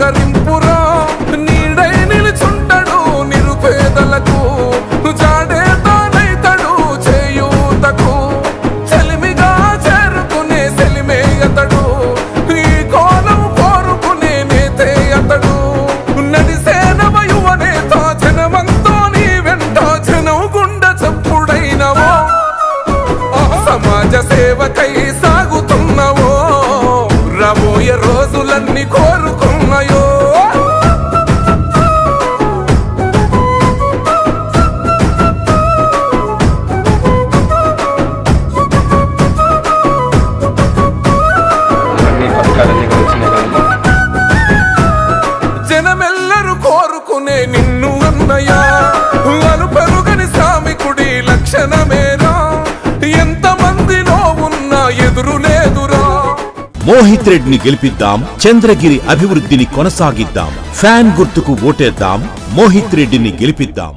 పలకరింపురా నీడై నిలుచుంటడు నిరుపేదలకు జాడే తానైతడు చేయూతకు చెలిమిగా చేరుకునే సెలిమే అతడు ఈ కోలం కోరుకునే నేతే అతడు నడిసే నవ యువనేత జనమంతో నీ వెంట జనం గుండె చప్పుడైనవో సమాజ సేవకై సాగుతున్నవో రాబోయే రోజులన్నీ కోరుకున్నాయో జనమెల్లరూ కోరుకునే నిన్ను అన్నయ్యా అను పెరుగని శ్రామికుడి లక్షణమేరా ఎంతమందిలో ఉన్నా ఎదురు లేదురా మోహిత్ రెడ్డిని గెలిపిద్దాం చంద్రగిరి అభివృద్ధిని కొనసాగిద్దాం ఫ్యాన్ గుర్తుకు ఓటేద్దాం మోహిత్ రెడ్డిని గెలిపిద్దాం